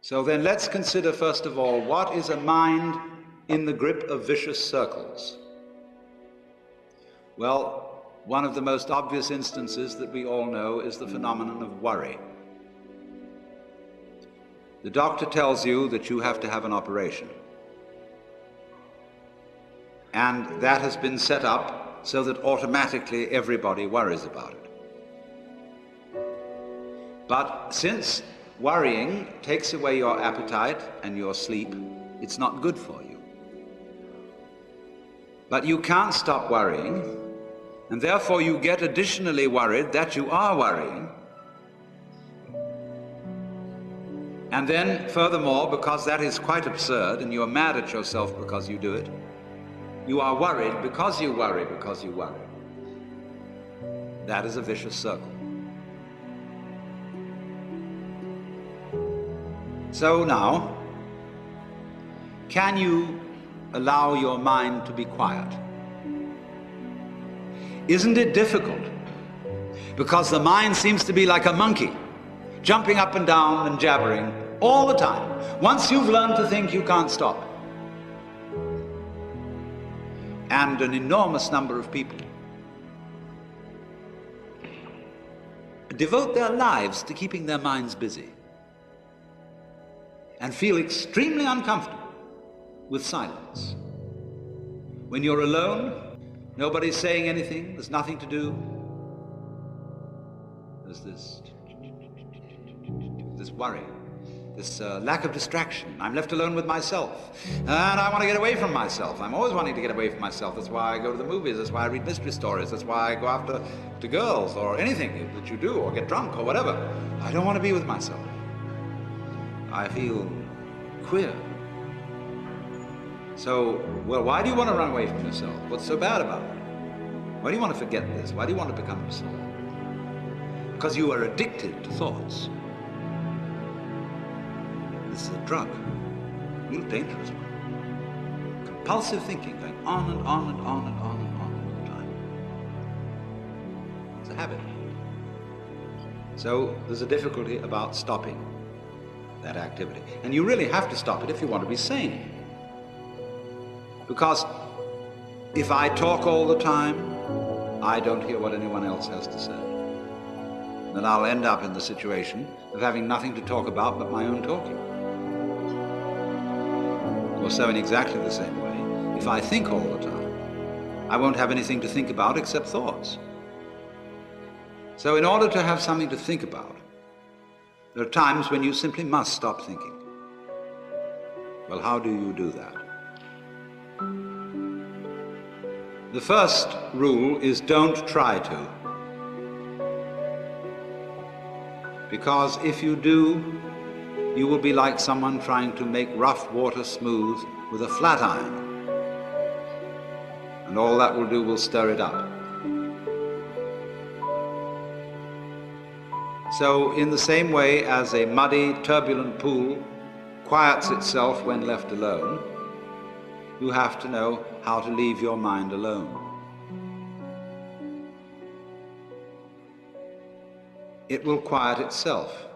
So then let's consider first of all, what is a mind in the grip of vicious circles? Well, one of the most obvious instances that we all know is the phenomenon of worry. The doctor tells you that you have to have an operation. And that has been set up so that automatically everybody worries about it. But since worrying takes away your appetite and your sleep, it's not good for you. But you can't stop worrying, and therefore you get additionally worried that you are worrying. And then, furthermore, because that is quite absurd and you're mad at yourself because you do it, you are worried because you worry because you worry. That is a vicious circle. So now, can you allow your mind to be quiet? Isn't it difficult? Because the mind seems to be like a monkey, jumping up and down and jabbering all the time. Once you've learned to think, you can't stop. And an enormous number of people devote their lives to keeping their minds busy and feel extremely uncomfortable with silence. When you're alone, nobody's saying anything, there's nothing to do. There's this worry, this lack of distraction. I'm left alone with myself, and I want to get away from myself. I'm always wanting to get away from myself. That's why I go to the movies, that's why I read mystery stories, that's why I go after girls or anything that you do, or get drunk or whatever. I don't want to be with myself. I feel queer. So, well, why do you want to run away from yourself? What's so bad about it? Why do you want to forget this? Why do you want to become yourself? Because you are addicted to thoughts. This is a drug, a real dangerous one. Compulsive thinking, going on and on and on and on and on all the time. It's a habit. So there's a difficulty about stopping that activity. And you really have to stop it if you want to be sane. Because if I talk all the time, I don't hear what anyone else has to say. Then I'll end up in the situation of having nothing to talk about but my own talking. Or so in exactly the same way, if I think all the time, I won't have anything to think about except thoughts. So in order to have something to think about, there are times when you simply must stop thinking. Well, how do you do that? The first rule is don't try to. Because if you do, you will be like someone trying to make rough water smooth with a flat iron. And all that will do will stir it up. So in the same way as a muddy, turbulent pool quiets itself when left alone, you have to know how to leave your mind alone. It will quiet itself.